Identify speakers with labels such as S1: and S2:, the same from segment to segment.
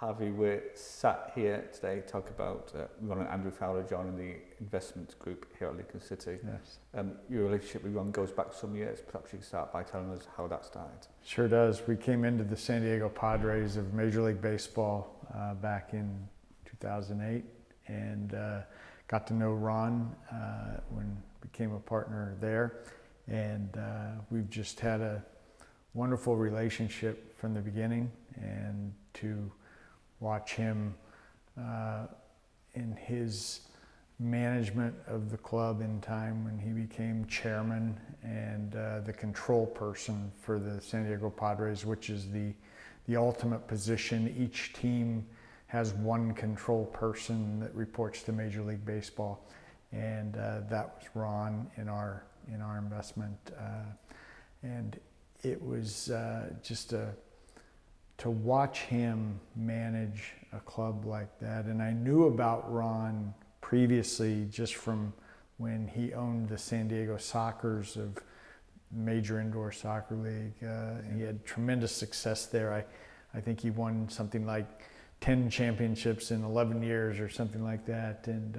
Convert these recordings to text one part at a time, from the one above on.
S1: Harvey, we're sat here today to talk about Ron and Andrew Fowler joining the investment group here at Lincoln City.
S2: Yes.
S1: Your relationship with Ron goes back some years. Perhaps you can start by telling us how that started.
S2: Sure does. We came into the San Diego Padres of Major League Baseball back in 2008 and got to know Ron when became a partner there. And we've just had a wonderful relationship from the beginning, and to watch him in his management of the club in time when he became chairman and the control person for the San Diego Padres, which is the ultimate position. Each team has one control person that reports to Major League Baseball, and that was Ron in our investment, and it was just to watch him manage a club like that. And I knew about Ron previously just from when he owned the San Diego Sockers of Major Indoor Soccer League. He had tremendous success there. I think he won something like 10 championships in 11 years or something like that. And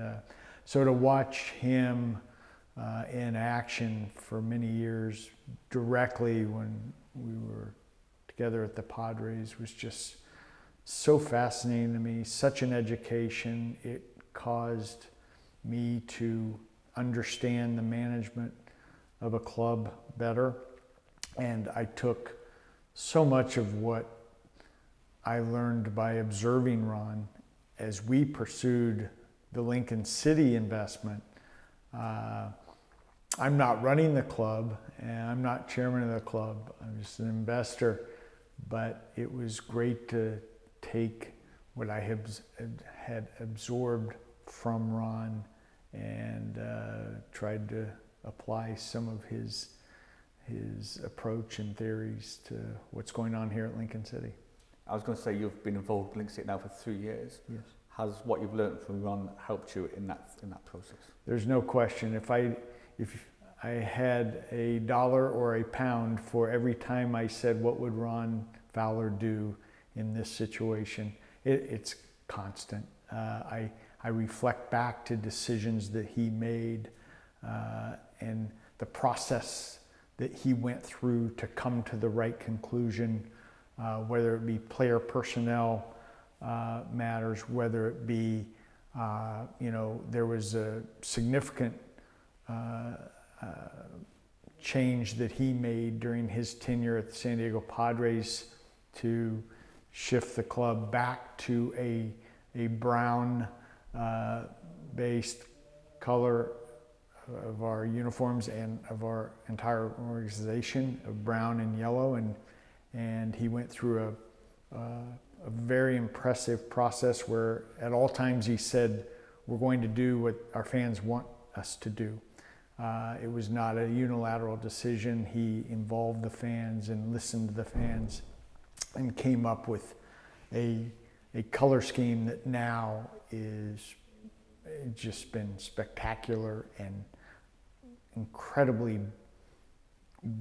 S2: so to watch him in action for many years directly when we were together at the Padres was just so fascinating to me, such an education. It caused me to understand the management of a club better, and I took so much of what I learned by observing Ron as we pursued the Lincoln City investment. I'm not running the club, and I'm not chairman of the club. I'm just an investor, but it was great to take what I had absorbed from Ron and tried to apply some of his approach and theories to what's going on here at Lincoln City.
S1: I was going to say, you've been involved with Lincoln City now for 3 years.
S2: Yes.
S1: Has what you've learned from Ron helped you in that process?
S2: There's no question. If I had a dollar or a pound for every time I said, what would Ron Fowler do in this situation, it's constant. I reflect back to decisions that he made and the process that he went through to come to the right conclusion, whether it be player personnel matters, whether it be, there was a significant change that he made during his tenure at the San Diego Padres to shift the club back to a brown based color of our uniforms and of our entire organization, of brown and yellow, and he went through a very impressive process where at all times he said, we're going to do what our fans want us to do. It was not a unilateral decision. He involved the fans and listened to the fans and came up with a color scheme that now is just been spectacular and incredibly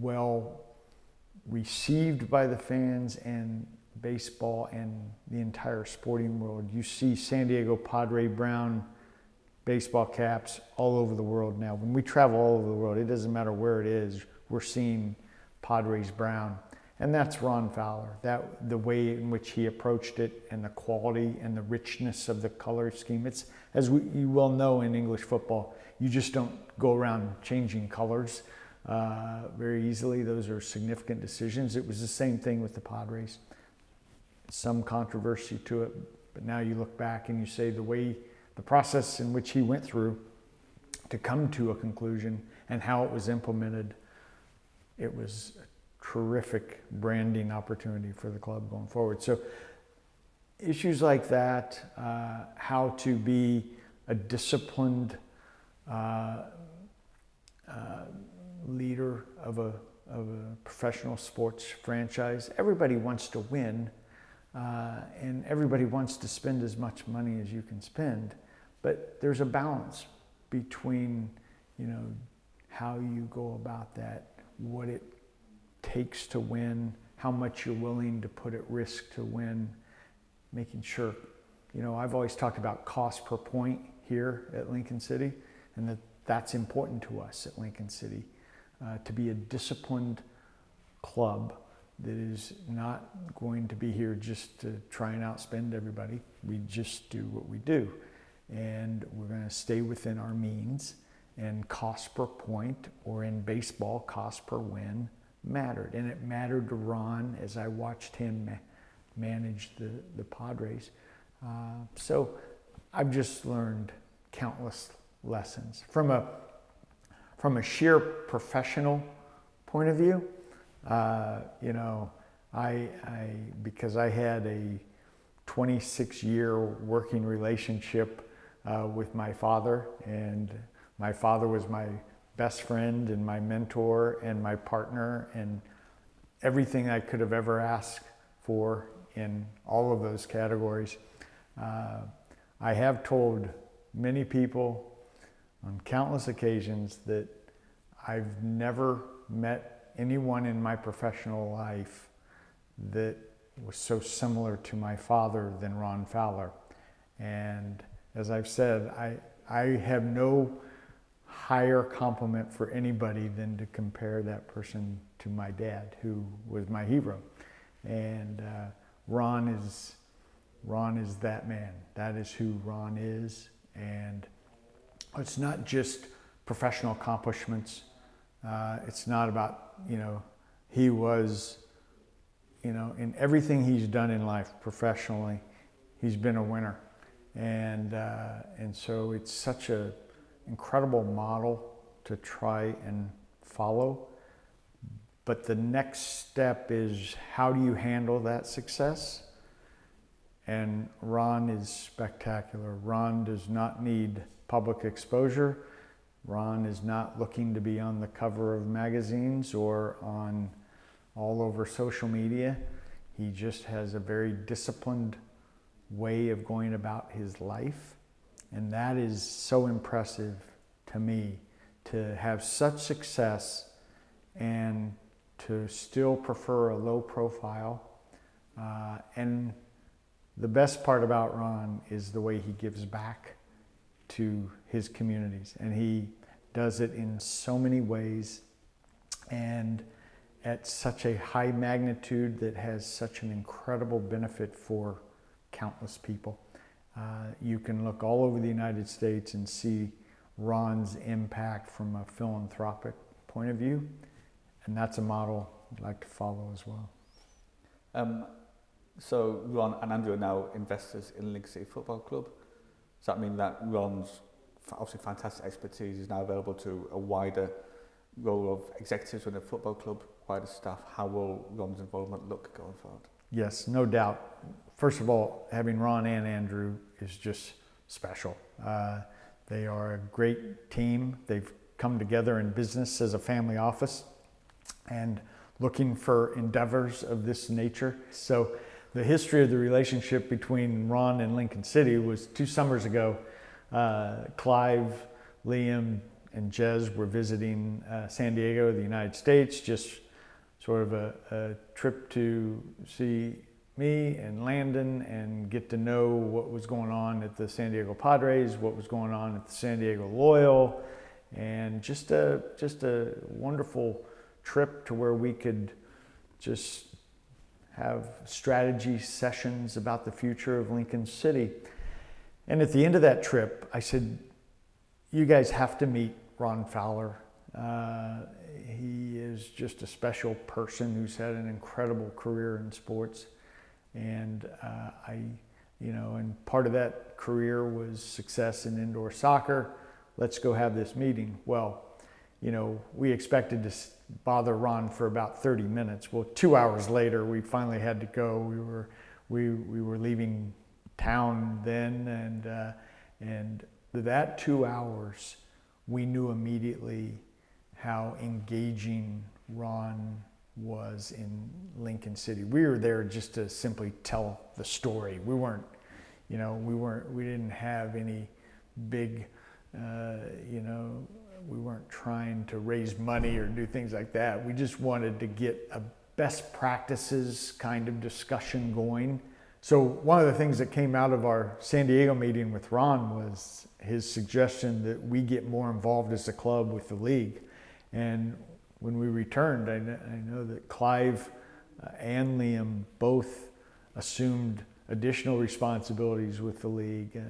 S2: well received by the fans and baseball and the entire sporting world. You see San Diego Padre brown baseball caps all over the world now. When we travel all over the world, it doesn't matter where it is, we're seeing Padres brown. And that's Ron Fowler. The way in which he approached it and the quality and the richness of the color scheme. It's, as you well know in English football, you just don't go around changing colors very easily. Those are significant decisions. It was the same thing with the Padres. Some controversy to it, but now you look back and you say the process in which he went through to come to a conclusion and how it was implemented, it was a terrific branding opportunity for the club going forward. So issues like that, how to be a disciplined leader of a professional sports franchise. Everybody wants to win, and everybody wants to spend as much money as you can spend, but there's a balance between, how you go about that, what it takes to win, how much you're willing to put at risk to win, making sure, I've always talked about cost per point here at Lincoln City, and that's important to us at Lincoln City, to be a disciplined club that is not going to be here just to try and outspend everybody. We just do what we do, and we're going to stay within our means, and cost per point, or in baseball, cost per win mattered. And it mattered to Ron as I watched him manage the Padres. So I've just learned countless lessons. From a sheer professional point of view, because I had a 26-year working relationship with my father, and my father was my best friend and my mentor and my partner and everything I could have ever asked for in all of those categories. I have told many people on countless occasions that I've never met anyone in my professional life that was so similar to my father than Ron Fowler. And as I've said, I have no higher compliment for anybody than to compare that person to my dad, who was my hero. And Ron is that man. That is who Ron is. And it's not just professional accomplishments. It's not about, he was, in everything he's done in life professionally, he's been a winner. And so it's such a incredible model to try and follow. But the next step is, how do you handle that success? And Ron is spectacular. Ron does not need public exposure. Ron is not looking to be on the cover of magazines or on all over social media. He just has a very disciplined way of going about his life. And that is so impressive to me, to have such success and to still prefer a low profile. And the best part about Ron is the way he gives back to his communities. And he does it in so many ways and at such a high magnitude that has such an incredible benefit for countless people. You can look all over the United States and see Ron's impact from a philanthropic point of view, and that's a model I'd like to follow as well.
S1: So Ron and Andrew are now investors in Lincoln City Football Club. Does that mean that Ron's obviously fantastic expertise is now available to a wider role of executives within the football club, wider staff? How will Ron's involvement look going forward?
S2: Yes, no doubt. First of all, having Ron and Andrew is just special. They are a great team. They've come together in business as a family office and looking for endeavors of this nature. So the history of the relationship between Ron and Lincoln City was 2 summers ago. Clive, Liam, and Jez were visiting San Diego, the United States, just sort of a trip to see me and Landon and get to know what was going on at the San Diego Padres, what was going on at the San Diego Loyal, and just a wonderful trip to where we could just have strategy sessions about the future of Lincoln City. And at the end of that trip, I said, you guys have to meet Ron Fowler. He is just a special person who's had an incredible career in sports. And and part of that career was success in indoor soccer. Let's go have this meeting. Well, we expected to bother Ron for about 30 minutes. Well, 2 hours later, we finally had to go. We were leaving town then, and that 2 hours, we knew immediately how engaging Ron was in Lincoln City. We were there just to simply tell the story. We didn't have any big, we weren't trying to raise money or do things like that. We just wanted to get a best practices kind of discussion going So one of the things that came out of our San Diego meeting with Ron was his suggestion that we get more involved as a club with the league. And when we returned, I know that Clive and Liam both assumed additional responsibilities with the league.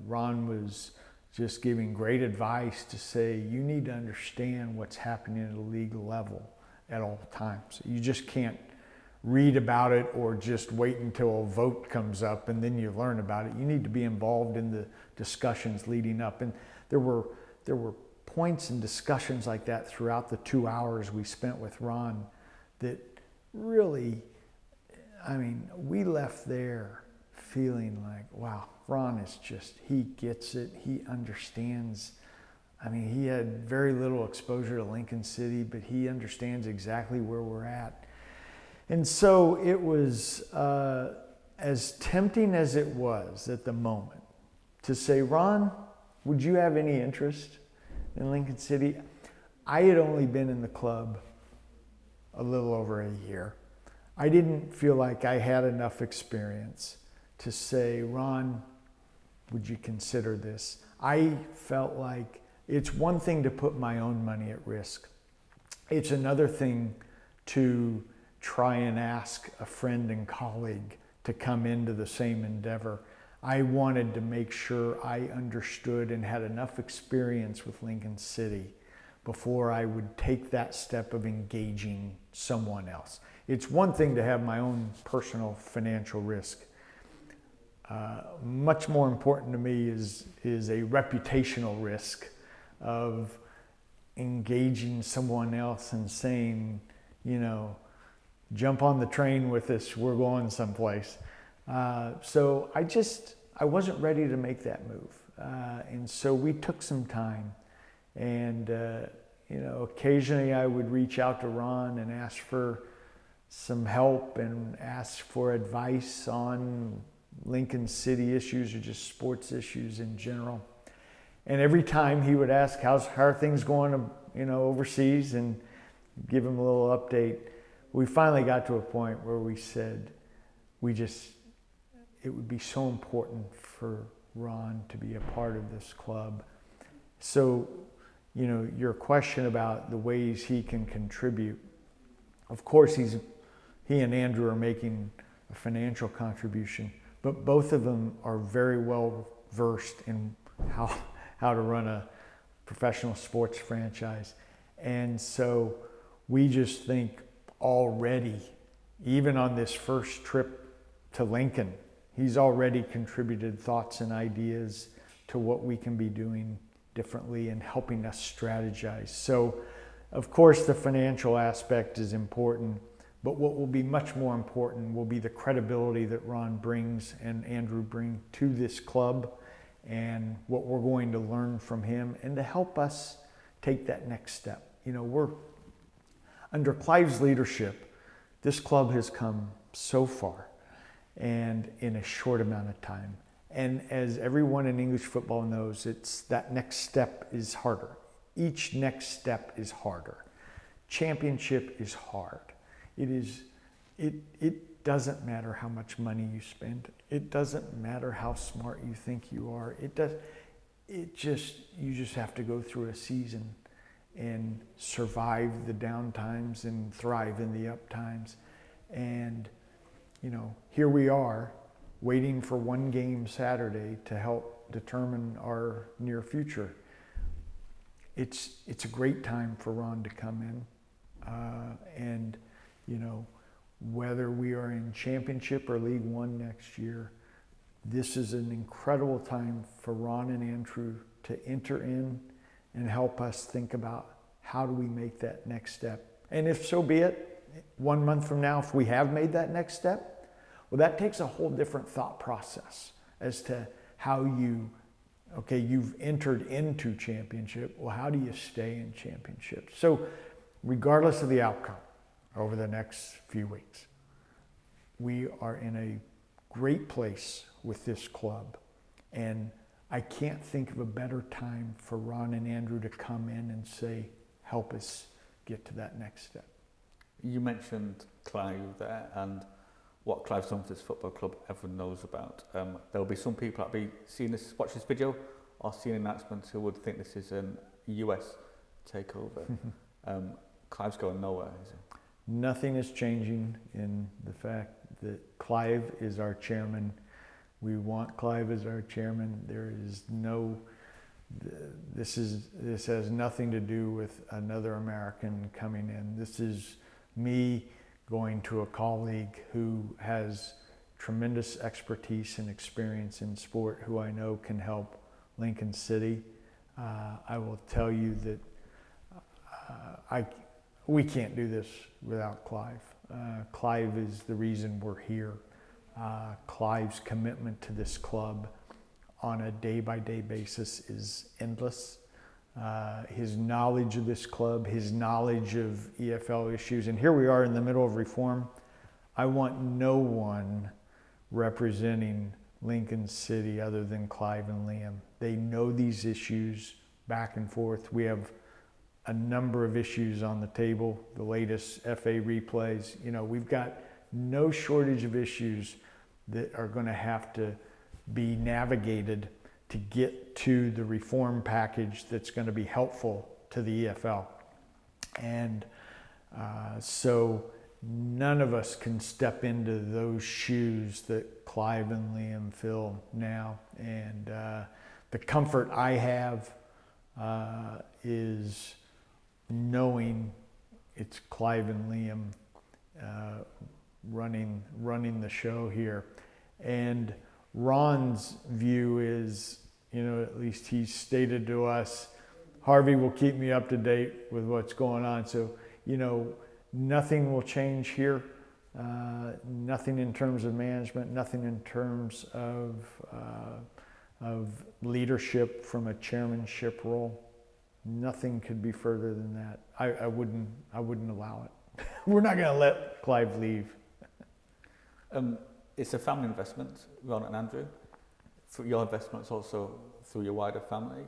S2: Ron was just giving great advice to say, you need to understand what's happening at a league level at all times. You just can't read about it or just wait until a vote comes up and then you learn about it. You need to be involved in the discussions leading up. And there were points and discussions like that throughout the 2 hours we spent with Ron that really, I mean, we left there feeling like, wow, Ron is just, he gets it, he understands. I mean, he had very little exposure to Lincoln City, but he understands exactly where we're at. And so it was as tempting as it was at the moment to say, Ron, would you have any interest in Lincoln City? I had only been in the club a little over a year. I didn't feel like I had enough experience to say, Ron, would you consider this? I felt like it's one thing to put my own money at risk. It's another thing to try and ask a friend and colleague to come into the same endeavor. I wanted to make sure I understood and had enough experience with Lincoln City before I would take that step of engaging someone else. It's one thing to have my own personal financial risk. Much more important to me is a reputational risk of engaging someone else and saying, you know, jump on the train with us, we're going someplace. So I wasn't ready to make that move. And so we took some time. And, you know, occasionally I would reach out to Ron and ask for some help and ask for advice on Lincoln City issues or just sports issues in general. And every time he would ask, how are things going, you know, overseas, and give him a little update. We finally got to a point where we said, it would be so important for Ron to be a part of this club. So, you know, your question about the ways he can contribute, of course he and Andrew are making a financial contribution, but both of them are very well versed in how to run a professional sports franchise. And so we just think already, even on this first trip to Lincoln, he's already contributed thoughts and ideas to what we can be doing differently and helping us strategize. So, of course, the financial aspect is important, but what will be much more important will be the credibility that Ron brings and Andrew bring to this club, and what we're going to learn from him, and to help us take that next step. You know, we're under Clive's leadership, this club has come so far, and in a short amount of time. And as everyone in English football knows, it's that next step is harder. Each next step is harder. Championship is hard. It doesn't matter how much money you spend. It doesn't matter how smart you think you are. You just have to go through a season and survive the down times and thrive in the up times. And, you know, here we are waiting for one game Saturday to help determine our near future. It's a great time for Ron to come in. And, you know, whether we are in championship or League One next year, this is an incredible time for Ron and Andrew to enter in and help us think about how do we make that next step. And if so be it, 1 month from now, if we have made that next step, well, that takes a whole different thought process as to how you've entered into championship. Well, how do you stay in championship? So regardless of the outcome over the next few weeks, we are in a great place with this club. And I can't think of a better time for Ron and Andrew to come in and say, help us get to that next step.
S1: You mentioned Clive there, and what Clive's done for this football club, everyone knows about. There'll be some people that'll be seeing this, watch this video, or seeing announcements who would think this is an US takeover. Clive's going nowhere, is it?
S2: Nothing is changing in the fact that Clive is our chairman. We want Clive as our chairman. There is no, this has nothing to do with another American coming in. This is me going to a colleague who has tremendous expertise and experience in sport, who I know can help Lincoln City. I will tell you that we can't do this without Clive. Clive is the reason we're here. Clive's commitment to this club on a day-by-day basis is endless. His knowledge of this club, his knowledge of EFL issues, and here we are in the middle of reform. I want no one representing Lincoln City other than Clive and Liam. They know these issues back and forth. We have a number of issues on the table, the latest FA replays. You know, we've got no shortage of issues that are going to have to be navigated to get to the reform package that's going to be helpful to the EFL. And so none of us can step into those shoes that Clive and Liam fill now. And the comfort I have is knowing it's Clive and Liam running the show here. And Ron's view is, you know, at least he stated to us, Harvey will keep me up to date with what's going on. So, you know, nothing will change here. Nothing in terms of management, nothing in terms of leadership from a chairmanship role. Nothing could be further than that. I wouldn't allow it. We're not going to let Clive leave.
S1: It's a family investment, Ron and Andrew. For your investments also through your wider family.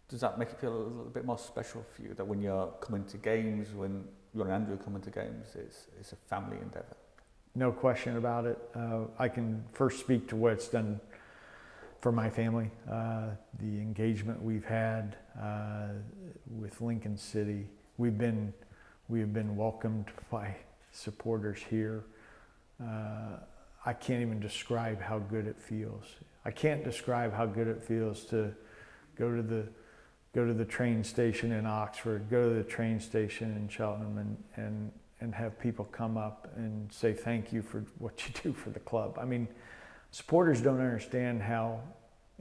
S1: Does that make it feel a little bit more special for you that when you're coming to games, when Ron and Andrew come into games, it's a family endeavour?
S2: No question about it. I can first speak to what it's done for my family. The engagement we've had with Lincoln City. We have been welcomed by supporters here. I can't even describe how good it feels. I can't describe how good it feels to go to the train station in Oxford, go to the train station in Cheltenham, and have people come up and say thank you for what you do for the club. I mean, supporters don't understand how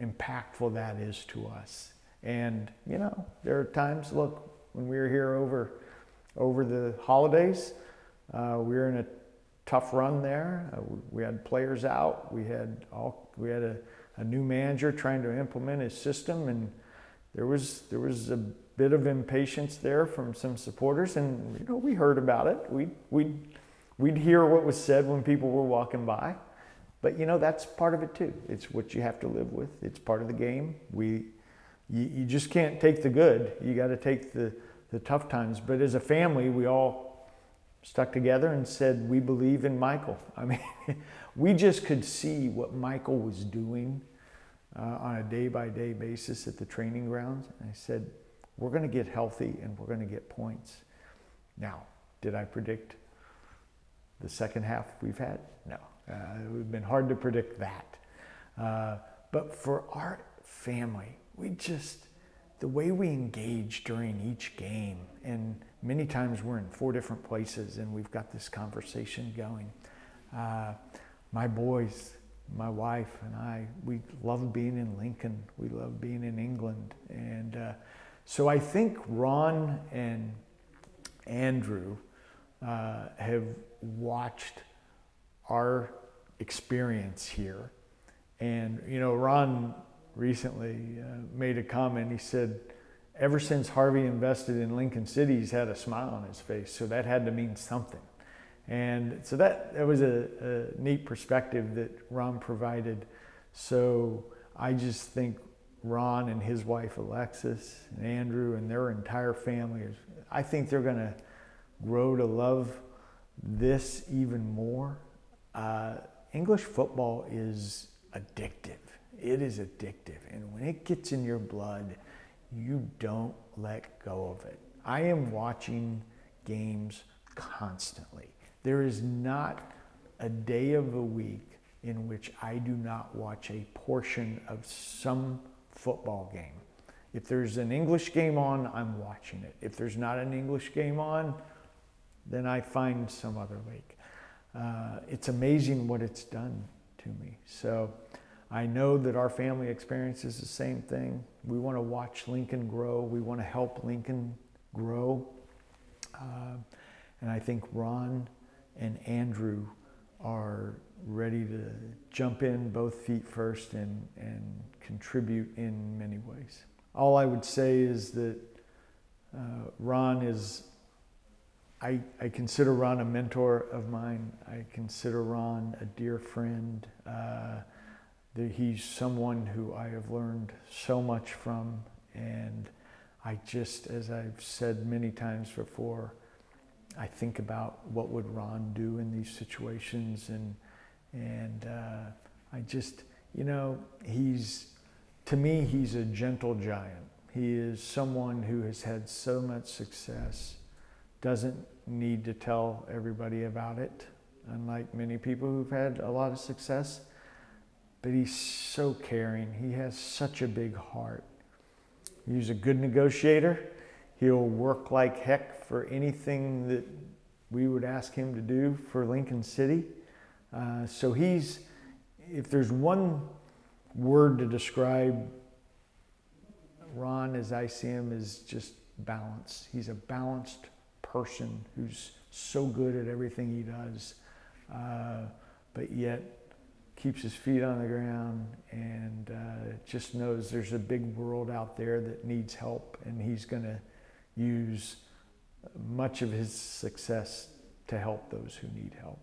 S2: impactful that is to us. And you know, there are times, look, when we were here over the holidays, we were in a tough run there. We had players out. We had a new manager trying to implement his system, and there was a bit of impatience there from some supporters, and you know, we heard about it. We'd hear what was said when people were walking by, but you know, that's part of it too. It's what you have to live with. It's part of the game. You just can't take the good. You got to take the tough times. But as a family, we all stuck together and said, we believe in Michael. I mean, we just could see what Michael was doing on a day-by-day basis at the training grounds. And I said, we're going to get healthy and we're going to get points. Now, did I predict the second half we've had? No. It would have been hard to predict that. But for our family, the way we engage during each game, and many times we're in 4 different places and we've got this conversation going. My boys, my wife and I, we love being in Lincoln. We love being in England. And so I think Ron and Andrew have watched our experience here. And, you know, Ron recently made a comment. He said, ever since Harvey invested in Lincoln City, he's had a smile on his face. So that had to mean something. And so that was a neat perspective that Ron provided. So I just think Ron and his wife Alexis and Andrew and their entire family, I think they're going to grow to love this even more. English football is addictive. It is addictive. And when it gets in your blood, you don't let go of it. I am watching games constantly. There is not a day of the week in which I do not watch a portion of some football game. If there's an English game on, I'm watching it. If there's not an English game on, then I find some other league. It's amazing what it's done to me. So I know that our family experiences the same thing. We want to watch Lincoln grow. We want to help Lincoln grow. And I think Ron and Andrew are ready to jump in both feet first and contribute in many ways. All I would say is that Ron is, I consider Ron a mentor of mine. I consider Ron a dear friend. He's someone who I have learned so much from, and I just, as I've said many times before, I think about what would Ron do in these situations, and I just, you know, to me, he's a gentle giant. He is someone who has had so much success, doesn't need to tell everybody about it, unlike many people who've had a lot of success, but he's so caring. He has such a big heart. He's a good negotiator. He'll work like heck for anything that we would ask him to do for Lincoln City. So if there's one word to describe Ron as I see him, is just balance. He's a balanced person who's so good at everything he does, but yet keeps his feet on the ground and just knows there's a big world out there that needs help, and he's going to use much of his success to help those who need help.